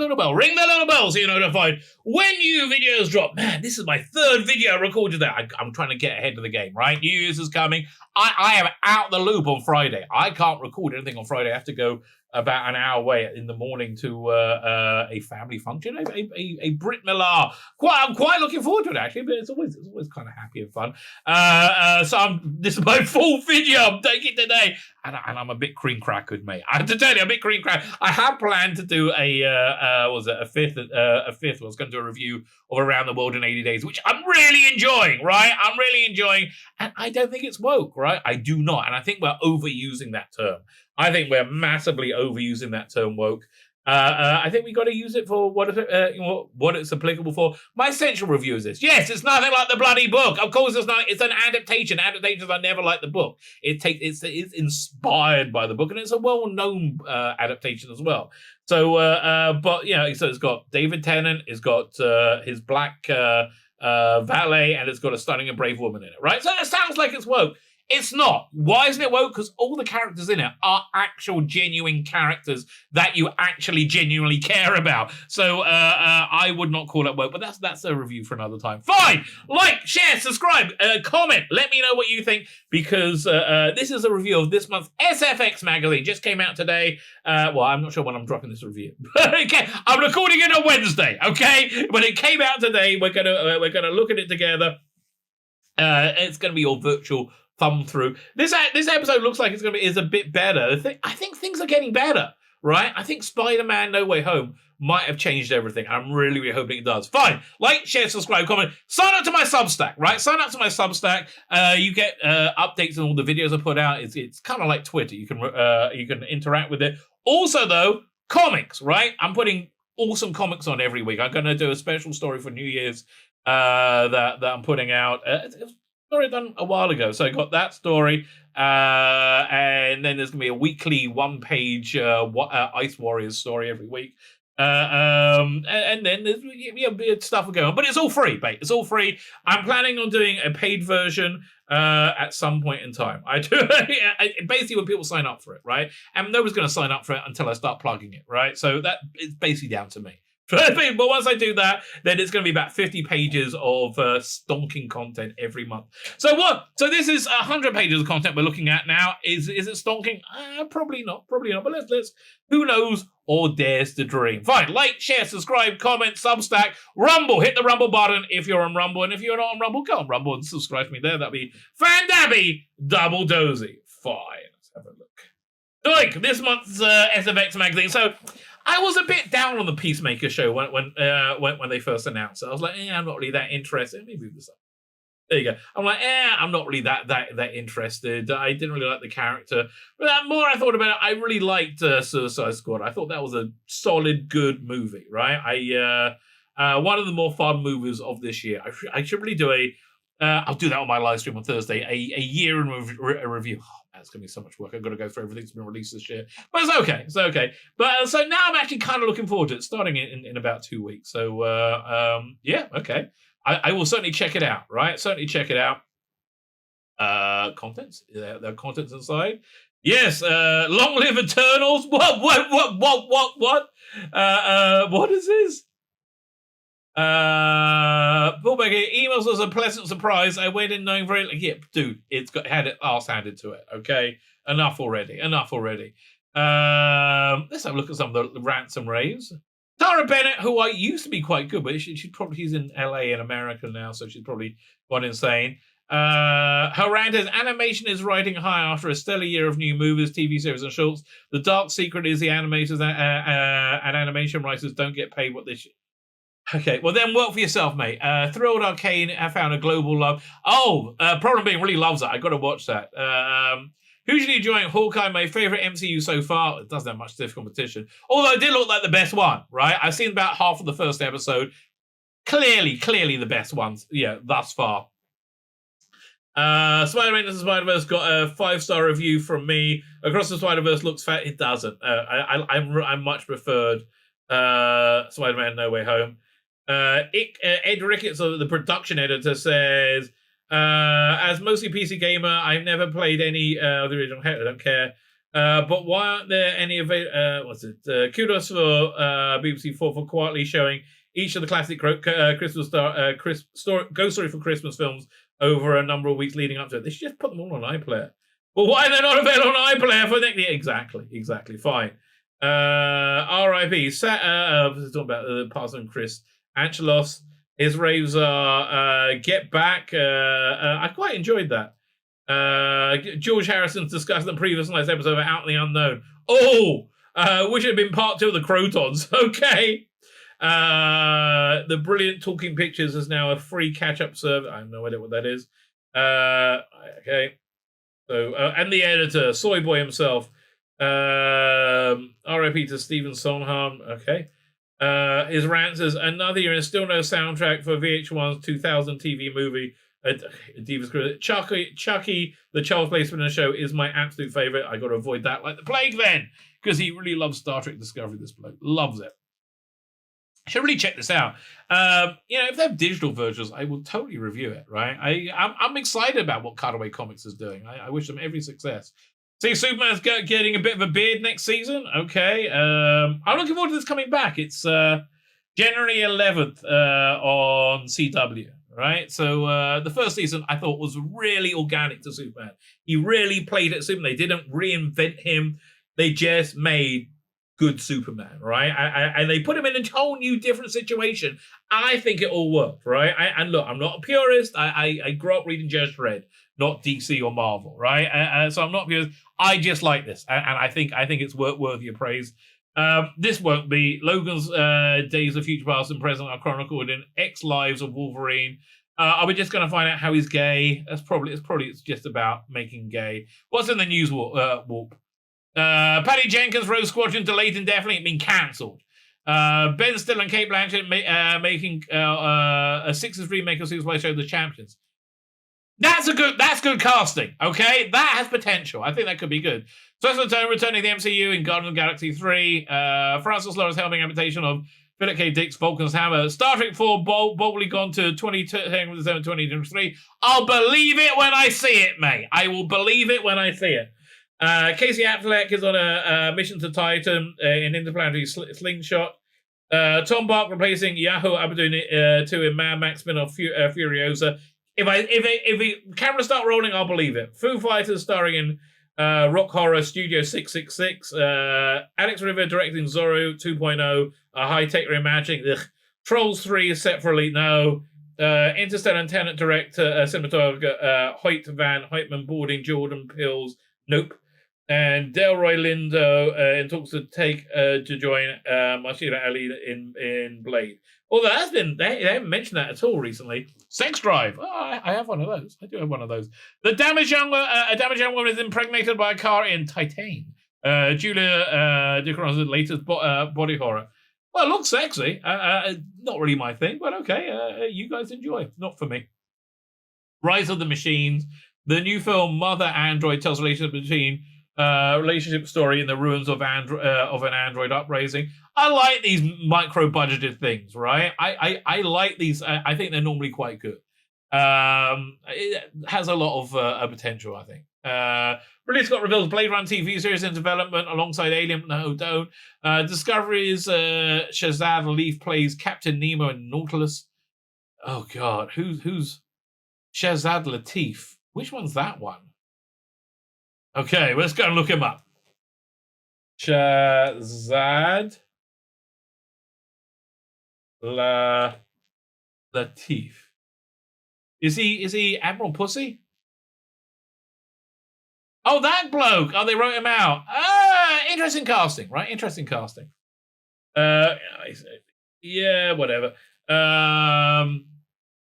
little bell. Ring the little bell so you're notified when new videos drop. Man, this is my third video I recorded that. I'm trying to get ahead of the game, right? New Year's is coming. I am out the loop on Friday. I can't record anything on Friday. I have to go about an hour away in the morning to a family function, a Brit Milah. I'm quite looking forward to it, actually, but it's always kind of happy and fun. So this is my full video. I'm taking today, and I'm a bit cream crackered, mate. I have to tell you, I'm a bit cream crackered. I had planned to do a fifth. I was going to do a review of Around the World in 80 Days, which I'm really enjoying, right? I'm really enjoying, and I don't think it's woke, right? I do not, and I think we're overusing that term. I think we're massively overusing that term woke. I think we got to use it for what it's applicable for. My essential review is this. Yes, it's nothing like the bloody book. Of course, it's not. It's an adaptation. Adaptations are never like the book. It's inspired by the book, and it's a well-known adaptation as well. So, but so it's got David Tennant. It's got his black valet, and it's got a stunning and brave woman in it. Right. So it sounds like it's woke. It's not. Why isn't it woke? Because all the characters in it are actual genuine characters that you actually genuinely care about. So I would not call it woke, but that's a review for another time. Fine. Like, share, subscribe, comment. Let me know what you think, because this is a review of this month's SFX magazine. Just came out today. Well, I'm not sure when I'm dropping this review. Okay, I'm recording it on Wednesday. Okay, but it came out today. We're gonna look at it together. It's gonna be all virtual. Thumb through. This episode looks like is a bit better. I think things are getting better, right? I think Spider-Man No Way Home might have changed everything. I'm really, really hoping it does. Fine. Like, share, subscribe, comment. Sign up to my Substack, right? Sign up to my Substack. You get updates on all the videos I put out. It's kind of like Twitter. You can interact with it. Also, though, comics, right? I'm putting awesome comics on every week. I'm going to do a special story for New Year's that I'm putting out. Story done a while ago, so I got that story, and then there's gonna be a weekly one-page Ice Warriors story every week, and then there's stuff going on, but it's all free, mate. It's all free. I'm planning on doing a paid version at some point in time. I do basically when people sign up for it, right? And nobody's gonna sign up for it until I start plugging it, right? So that it's basically down to me. But once I do that, then it's going to be about 50 pages of stonking content every month. So this is 100 pages of content we're looking at now. Is it stonking? Probably not. But let's. Who knows or dares to dream? Fine. Like, share, subscribe, comment, Substack, Rumble. Hit the Rumble button if you're on Rumble, and if you're not on Rumble, go on Rumble and subscribe to me there. That'd be Fandabby Double Dozy. Fine. Let's have a look. Like this month's SFX magazine. So. I was a bit down on the Peacemaker show when they first announced it. I was like, I'm not really that interested. Maybe it was there you go. I'm like, I'm not really that interested. I didn't really like the character. But the more I thought about it, I really liked Suicide Squad. I thought that was a solid, good movie, right? One of the more fun movies of this year. I should really do I'll do that on my live stream on Thursday, a year in review. It's going to be so much work. I've got to go through everything that's been released this year. But it's okay. But so now I'm actually kind of looking forward to it, starting in about 2 weeks. So, okay. I will certainly check it out, right? Certainly check it out. Contents? There are contents inside. Yes, Long Live Eternals. What? What is this? Paul Becker emails us a pleasant surprise. I went in knowing dude, had it arse handed to it. Okay, enough already. Let's have a look at some of the rants and raves. Tara Bennett, who I used to be quite good, but she's in LA in America now, so she's probably gone insane. Her rant is animation is riding high after a stellar year of new movies, TV series, and shorts. The dark secret is the animators and animation writers don't get paid what they should. Okay, well then work for yourself, mate. Thrilled Arcane have found a global love. Problem Being really loves it. I got to watch that. Hugely enjoying Hawkeye, my favorite MCU so far. It doesn't have much stiff competition. Although it did look like the best one, right? I've seen about half of the first episode. Clearly the best ones, thus far. Spider-Man Into the Spider-Verse got a 5-star review from me. Across the Spider-Verse looks fat. It doesn't. I much preferred Spider-Man No Way Home. Ed Ricketts, the production editor, says, as mostly PC gamer, I've never played any of the original. I don't care. But why aren't there any kudos for BBC4 for quietly showing each of the classic Christmas Ghost Story for Christmas films over a number of weeks leading up to it. They should just put them all on iPlayer. But why are they not available on iPlayer for next year? Exactly. Fine. R.I.P. Talking about the Parson Chris Angelos. His raves are Get Back. I quite enjoyed that. George Harrison's discussed in the previous night's episode of Out in the Unknown. Wish it had been part 2 of the Crotons. Okay. The Brilliant Talking Pictures is now a free catch-up service. I have no idea what that is. Okay. So, and the editor, Soy Boy himself. R.I.P. to Stephen Sondheim. Okay. His rant says, another year and still no soundtrack for VH1's 2000 TV movie. Chucky, the Charles Plaice show, is my absolute favourite. I got to avoid that like the plague then, because he really loves Star Trek Discovery. This bloke loves it. I should really check this out. If they have digital versions, I will totally review it. Right? I'm excited about what Cutaway Comics is doing. I wish them every success. See, Superman's getting a bit of a beard next season. Okay. I'm looking forward to this coming back. It's January 11th on CW. Right, so the first season I thought was really organic to Superman. He really played at Superman. They didn't reinvent him. They just made good Superman, right? And they put him in a whole new different situation. I think it all worked, right? And look, I'm not a purist. I grew up reading Just Red, not DC or Marvel, right? So I'm not a purist. I just like this, and I think it's worthy of praise. This won't be. Logan's Days of Future Past and Present are chronicled in X Lives of Wolverine. Are we just going to find out how he's gay? It's just about making gay. What's in the news warp? Patty Jenkins' Rogue Squadron delayed indefinitely, been cancelled. Ben Stiller and Kate Blanchett making a 6th remake of Superman show The Champions. That's good casting, okay? That has potential. I think that could be good. Sylvester Stallone returning to the MCU in Guardians of the Galaxy 3. Francis Lawrence helming adaptation of Philip K. Dick's Vulcan's Hammer. Star Trek 4 boldly gone to 2023. I'll believe it when I see it, mate. I will believe it when I see it. Casey Affleck is on a mission to Titan in interplanetary slingshot. Tom Bach replacing Yahoo Abedin 2 in Mad Max spin-off Furiosa. If the cameras start rolling, I'll believe it. Foo Fighters starring in Rock Horror Studio 666. Alex River directing Zorro 2.0. High-tech reimagining. Ugh. Trolls 3 is set for Elite. No. Interstellar and Tenet director, cinematographer Hoyt Van Hoytman boarding Jordan Peele's Nope. And Delroy Lindo in talks to join Marshall Ali in Blade. Although they haven't mentioned that at all recently. Sex Drive. Oh, I have one of those. I do have one of those. A damaged young woman is impregnated by a car in Titan. Julia DeCron's latest body horror. Well, it looks sexy. Not really my thing, but okay. You guys enjoy. Not for me. Rise of the Machines. The new film Mother Android tells relationship story in the ruins of an android uprising. I like these micro-budgeted things, right? I like these. I think they're normally quite good. It has a lot of potential, I think. Ridley Scott reveals Blade Runner TV series in development alongside Alien. No, don't. Discovery's Shazad Leaf plays Captain Nemo in Nautilus. Oh, God. Who's Shazad Latif? Which one's that one? Okay, let's go and look him up. Shazad Latif. Is he Admiral Pussy? Oh, that bloke. Oh, they wrote him out. Interesting casting, right? Interesting casting. Yeah, whatever.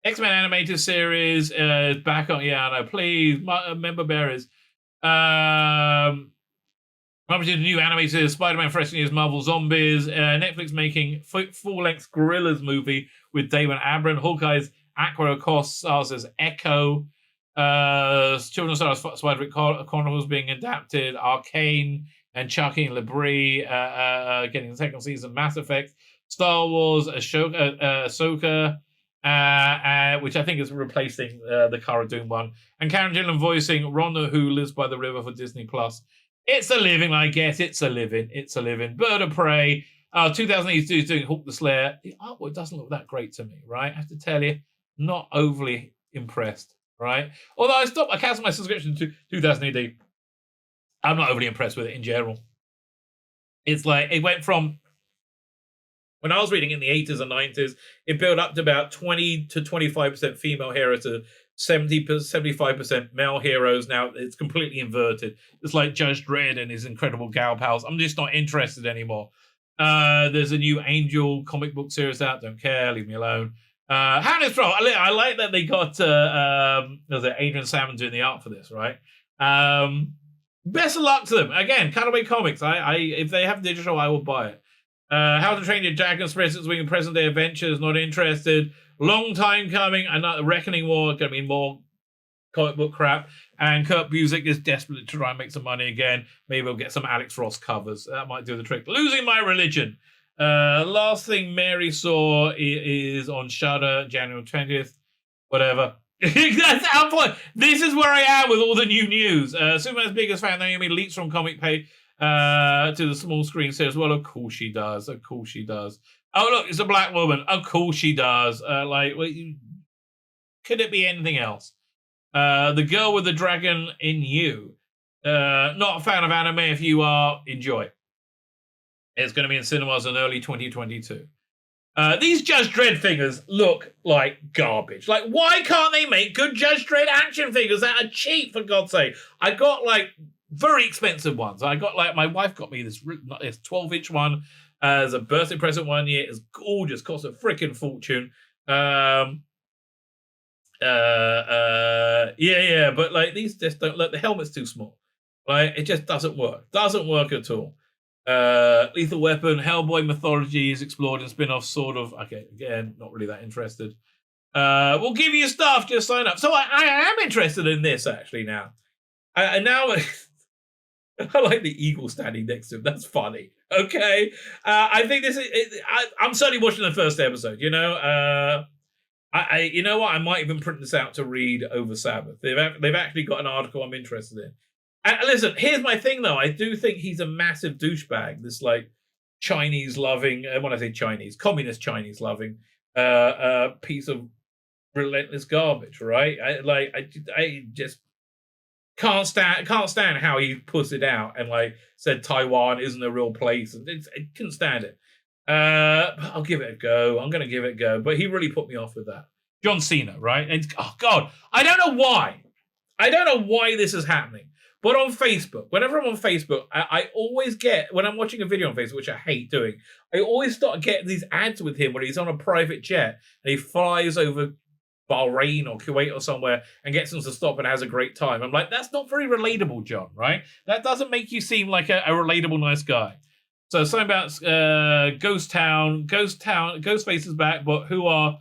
X-Men animated series is back on. Yeah, I know. Please, member bearers. Publishing the new animated Spider-Man Fresh News Marvel Zombies. Netflix making full-length Gorillas movie with Damon Albarn. Hawkeye's Aqua Cost stars as Echo. Children's stars Spider-Man Chronicles being adapted. Arcane and Chucky and Labrie getting the second season. Mass Effect. Star Wars Ahsoka. Which I think is replacing the Cara Dune one, and Karen Gillan voicing Rhonda, who lives by the river for Disney Plus. It's a living, I guess. It's a living. Bird of Prey. 2008 is doing Hawk the Slayer. The artwork doesn't look that great to me, right? I have to tell you, not overly impressed, right? Although I canceled my subscription to 2008. I'm not overly impressed with it in general. It's like, it went from, when I was reading in the 80s and 90s, it built up to about 20 to 25% female heroes to 75% male heroes. Now it's completely inverted. It's like Judge Dredd and his incredible gal pals. I'm just not interested anymore. There's a new Angel comic book series out. Don't care. Leave me alone. Harness Roll. I like that they got Adrian Salmon doing the art for this, right? Best of luck to them. Again, Cutaway Comics. If they have digital, I will buy it. How to Train Your Dragon, Presence Wing, and Present Day Adventures. Not interested. Long time coming. Another Reckoning War. Going to be more comic book crap. And Kurt Busiek is desperate to try and make some money again. Maybe we'll get some Alex Ross covers. That might do the trick. Losing My Religion. Last thing Mary saw is on Shudder, January 20th. Whatever. That's our point. This is where I am with all the new news. Superman's biggest fan, Naomi, leaps from comic page to the small screen. Says, well, of course she does. Of course she does. Oh, look, it's a black woman. Of course she does. Could it be anything else? The Girl with the Dragon in You. Not a fan of anime. If you are, enjoy. It's going to be in cinemas in early 2022. These Judge Dredd figures look like garbage. Like, why can't they make good Judge Dredd action figures that are cheap, for God's sake? I got, like, very expensive ones. I got, like, my wife got me this 12-inch one as a birthday present one year. It's gorgeous. Cost a freaking fortune. Yeah, but, like, these just don't look. The helmet's too small. Like, it just doesn't work. Doesn't work at all. Lethal Weapon, Hellboy mythology is explored in spin-offs, sort of. Okay, again, not really that interested. We'll give you stuff, just sign up. So I am interested in this, actually, now. And now, I like the eagle standing next to him. That's funny. Okay? I think this is... I'm certainly watching the first episode, you know? You know what? I might even print this out to read over Sabbath. They've actually got an article I'm interested in. And listen, here's my thing, though. I do think he's a massive douchebag. This, like, Chinese-loving, when I say Chinese, communist Chinese-loving piece of relentless garbage, right? I just can't stand how he puts it out and, like, said Taiwan isn't a real place. And I couldn't stand it. I'll give it a go. I'm going to give it a go. But he really put me off with that. John Cena, right? And, oh, God. I don't know why. I don't know why this is happening. But on Facebook, whenever I'm on Facebook, I always get, when I'm watching a video on Facebook, which I hate doing, I always start getting these ads with him where he's on a private jet and he flies over Bahrain or Kuwait or somewhere and gets them to stop and has a great time. I'm like, that's not very relatable, John, right? That doesn't make you seem like a relatable, nice guy. So something about Ghost Town, Ghostface is back, but who are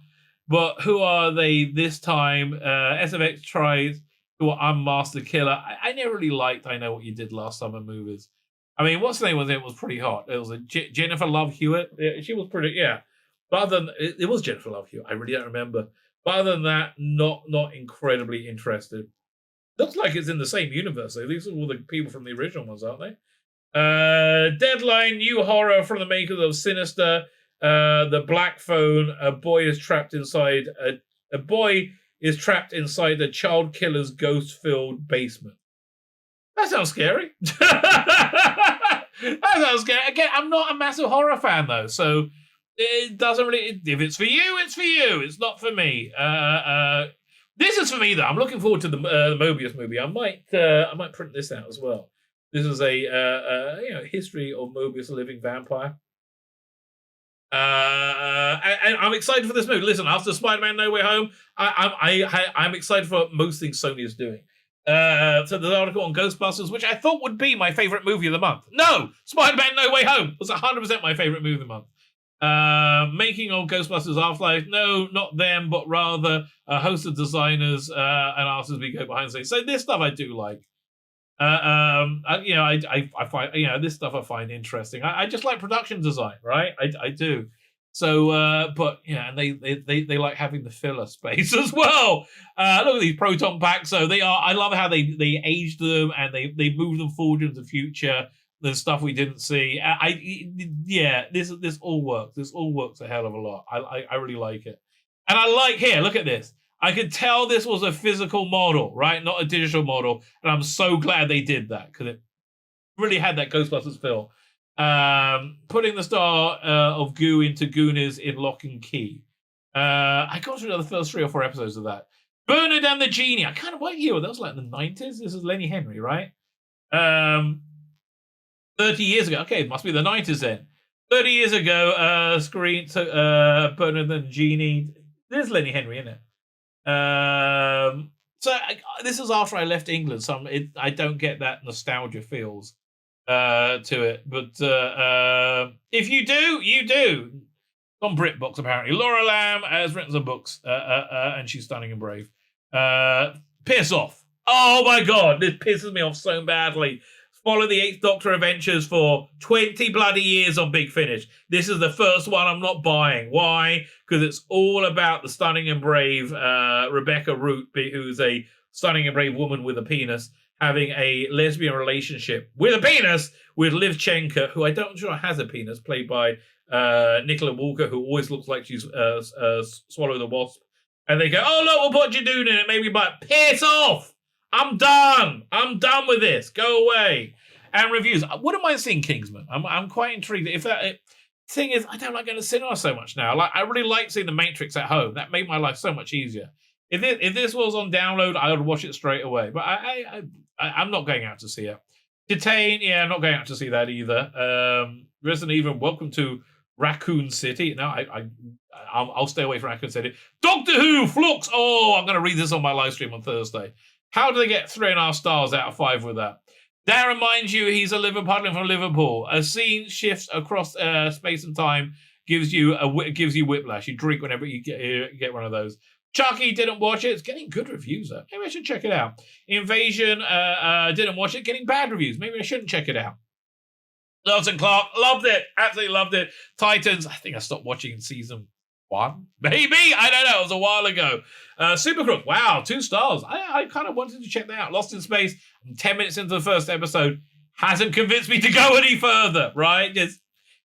they this time? SFX tries to unmaster Killer. I never really liked I Know What You Did Last Summer movies. I mean, what's the name was it? Was pretty hot. It was a Jennifer Love Hewitt. Yeah, she was pretty, yeah. But other than it was Jennifer Love Hewitt. I really don't remember. But other than that, not incredibly interested. Looks like it's in the same universe. These are all the people from the original ones, aren't they? Deadline, new horror from the makers of Sinister. The Black Phone. A boy is trapped inside the child killer's ghost-filled basement. That sounds scary. That sounds scary. Again, I'm not a massive horror fan, though, so it doesn't really... If it's for you, it's for you. It's not for me. This is for me, though. I'm looking forward to the Mobius movie. I might print this out as well. This is a history of Mobius, a living vampire. And I'm excited for this movie. Listen, after Spider-Man No Way Home, I'm excited for most things Sony is doing. So there's an article on Ghostbusters, which I thought would be my favorite movie of the month. No, Spider-Man No Way Home was 100% my favorite movie of the month. Making of Ghostbusters Afterlife, no, not them, but rather a host of designers and artists we go behind the scenes. So this stuff I do like. I find this stuff I find interesting. I just like production design, right? I do. So, but yeah, and they like having the filler space as well. Look at these Proton Packs. So they are. I love how they aged them and they move them forward into the future. The stuff we didn't see. This all works. This all works a hell of a lot. I really like it, and I like here. Look at this. I could tell this was a physical model, right? Not a digital model, and I'm so glad they did that because it really had that Ghostbusters feel. Putting the star of goo into Goonies in Lock and Key. I got through the first 3 or 4 episodes of that. Bernard and the Genie. I kind of what year? That was like in the 90s. This is Lenny Henry, right? 30 years ago. Okay, it must be the 90s then. 30 years ago, Bernard and the Genie. There's Lenny Henry, isn't it? This is after I left England, so I don't get that nostalgia feels to it. But if you do, you do. On BritBox, apparently. Laura Lamb has written some books, and she's stunning and brave. Piss off. Oh my God, this pisses me off so badly. Follow the 8th Doctor adventures for 20 bloody years on Big Finish. This is the first one I'm not buying. Why? Because it's all about the stunning and brave Rebecca Root, who's a stunning and brave woman with a penis, having a lesbian relationship with a penis with Liv Chenka, who I don't sure has a penis, played by Nicola Walker, who always looks like she's swallowed a wasp. And they go, oh, look, we'll put you doing in it. Maybe but piss off. I'm done. I'm done with this. Go away. And reviews. Wouldn't mind seeing Kingsman. I'm quite intrigued. Thing is, I don't like going to cinema so much now. Like, I really like seeing The Matrix at home. That made my life so much easier. If this was on download, I would watch it straight away. But I'm not going out to see it. Detain, yeah, I'm not going out to see that either. Resident Evil, Welcome to Raccoon City. No, I'll stay away from Raccoon City. Doctor Who, Flux. Oh, I'm going to read this on my live stream on Thursday. How do they get 3.5 stars out of 5 with that? Darren reminds you he's a Liverpudlian from Liverpool. A scene shifts across space and time, gives you whiplash. You drink whenever you get one of those. Chucky didn't watch it. It's getting good reviews though. Maybe I should check it out. Invasion didn't watch it. Getting bad reviews. Maybe I shouldn't check it out. Lawson Clark loved it. Absolutely loved it. Titans. I think I stopped watching season 1. Maybe. I don't know. It was a while ago. Super Crook. Wow. 2 stars. I kind of wanted to check that out. Lost in Space. I'm 10 minutes into the first episode. Hasn't convinced me to go any further. Right? Just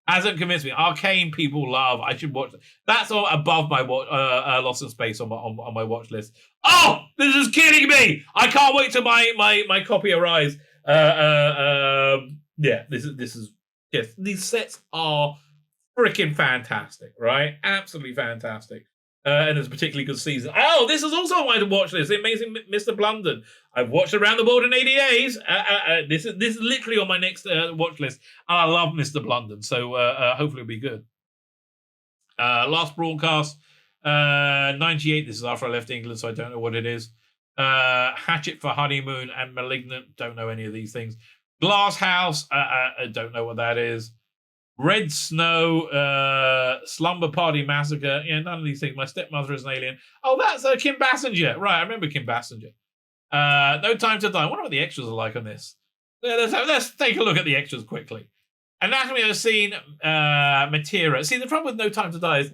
hasn't convinced me. Arcane people love. I should watch. That's all above my Lost in Space on my watch list. Oh, this is killing me. I can't wait till my copy arrives. Yeah, this is yes. These sets are freaking fantastic, right? Absolutely fantastic. And it's a particularly good season. Oh, this is also on my watch list. The Amazing Mr. Blunden. I've watched Around the World in 80 Days. This is literally on my next watch list. And I love Mr. Blunden, so hopefully it'll be good. Last broadcast, 98. This is after I left England, so I don't know what it is. Hatchet for Honeymoon and Malignant. Don't know any of these things. Glass House. I don't know what that is. Red Snow, Slumber Party Massacre. Yeah, none of these things. My Stepmother is an Alien. Oh, that's Kim Basinger. Right, I remember Kim Basinger. No Time to Die. I wonder what the extras are like on this. Let's take a look at the extras quickly. Anatomy of a Scene, Matera. See, the problem with No Time to Die is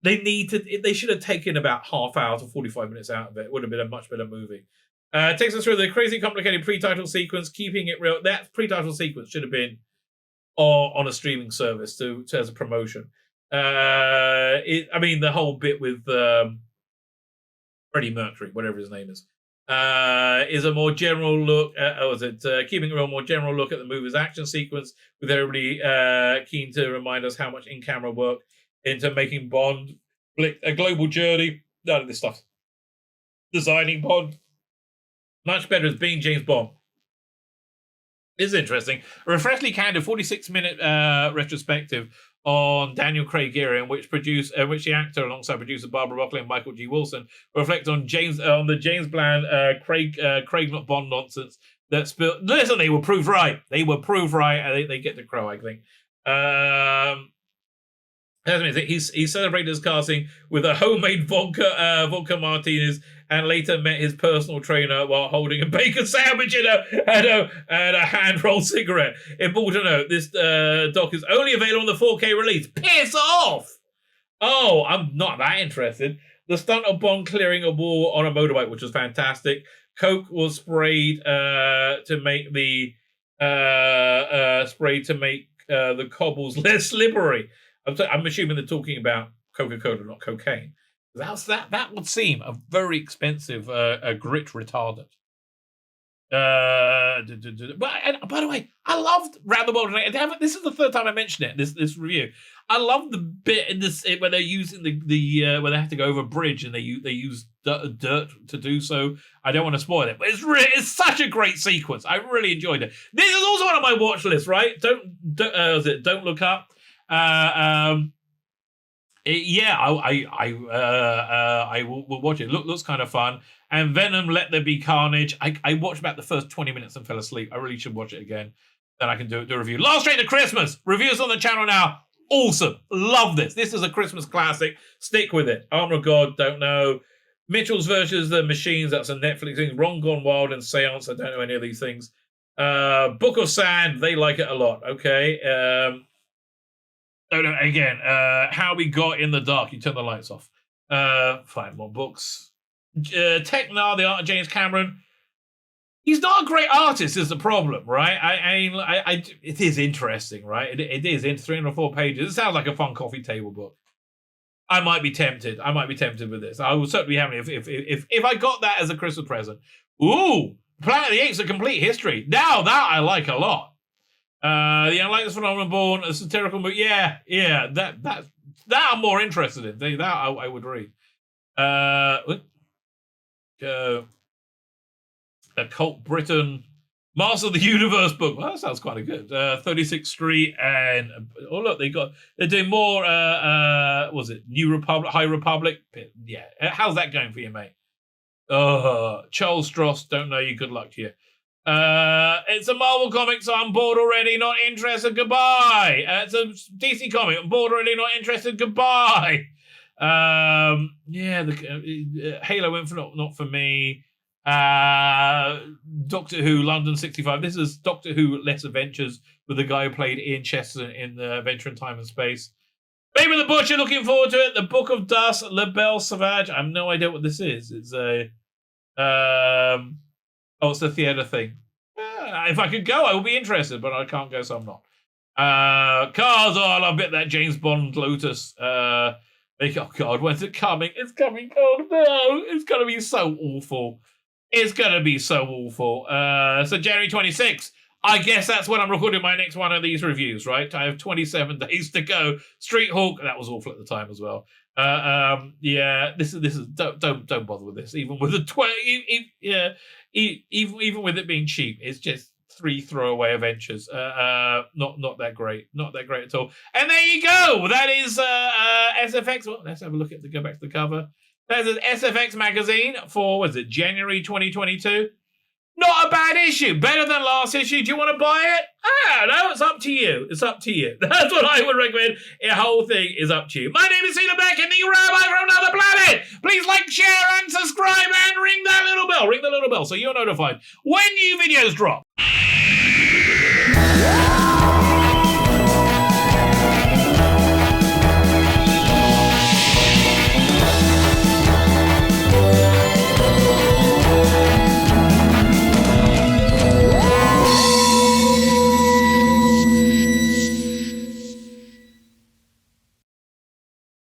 they should have taken about half hour to 45 minutes out of it. It would have been a much better movie. Takes us through the crazy complicated pre-title sequence, keeping it real. That pre-title sequence should have been on a streaming service to as a promotion. The whole bit with Freddie Mercury, whatever his name is a more general look. Keeping a more general look at the movie's action sequence, with everybody keen to remind us how much in-camera work into making Bond a global journey. None of this stuff. Designing Bond much better as being James Bond. This is interesting. A refreshingly candid 46-minute retrospective on Daniel Craig era, in which the actor, alongside producer Barbara Broccoli and Michael G. Wilson, reflect on the James Bland Craig not Bond nonsense that spilled. Listen, they were proved right. They were proved right, and they get the crow, I think. He celebrated his casting with a homemade vodka martinis, and later met his personal trainer while holding a bacon sandwich and a hand-rolled cigarette. Important to note, this doc is only available on the 4K release. Piss off! Oh, I'm not that interested. The stunt of Bond clearing a wall on a motorbike, which was fantastic. Coke was sprayed to make the the cobbles less slippery. I'm assuming they're talking about Coca-Cola, not cocaine. That would seem a very expensive grit retardant. But by the way, I loved Round the World. This is the third time I mentioned it. This review. I love the bit in this where they're using the where they have to go over a bridge and they use dirt to do so. I don't want to spoil it, but it's such a great sequence. I really enjoyed it. This is also on my watch list, right? Don't Look Up. I will watch it. Looks kind of fun. And Venom, Let There Be Carnage. I watched about the first 20 minutes and fell asleep. I really should watch it again. Then I can do a review. Last Train to Christmas. Reviews on the channel now. Awesome. Love this. This is a Christmas classic. Stick with it. Armor of God, don't know. Mitchell's versus the Machines. That's a Netflix thing. Ron Gone Wild and Seance. I don't know any of these things. Book of Sand. They like it a lot. Okay. Again, How We Got in the Dark. You turn the lights off. 5 more books. Technar, The Art of James Cameron. He's not a great artist, is the problem, right? It is interesting, right? It is in 304 pages. It sounds like a fun coffee table book. I might be tempted. With this. I will certainly be having it if I got that as a Christmas present. Ooh, Planet of the Apes: A Complete History. Now that I like a lot. The Unlikely Phenomenon Born, a satirical movie. Yeah. That I'm more interested in. That I would read. Occult Britain, Master of the Universe book. Well, that sounds quite good. 36th Street and look, they're doing more. Was it New Republic, High Republic? Yeah, how's that going for you, mate? Charles Stross, don't know you. Good luck to you. It's a Marvel comic, so I'm bored already. Not interested. Goodbye. It's a DC comic. I'm bored already. Not interested. Goodbye. Halo Infinite, not for me. Doctor Who London 65. This is Doctor Who Less Adventures with the guy who played Ian Chesterton in the Adventure in Time and Space. Baby the Butcher, looking forward to it. The Book of Dust, La Belle Sauvage. I have no idea what this is. It's a it's the theatre thing. If I could go, I would be interested, but I can't go, so I'm not. Cars, I love it. That James Bond Lotus. Oh God, when's it coming? It's coming. Oh no, it's gonna be so awful. It's going to be so awful. So January 26th, I guess that's when I'm recording my next one of these reviews, right? I have 27 days to go. Street Hawk, that was awful at the time as well. This is don't bother with this. Even with the even with it being cheap, it's just 3 throwaway adventures. Not that great. Not that great at all. And there you go. That is SFX. Well, let's have a look at go back to the cover. There's an SFX magazine for, January 2022? Not a bad issue. Better than last issue. Do you want to buy it? I don't know. It's up to you. It's up to you. That's what I would recommend. The whole thing is up to you. My name is Tzvi Lebetkin, the Rabbi from another planet. Please like, share, and subscribe, and ring that little bell. Ring the little bell so you're notified when new videos drop.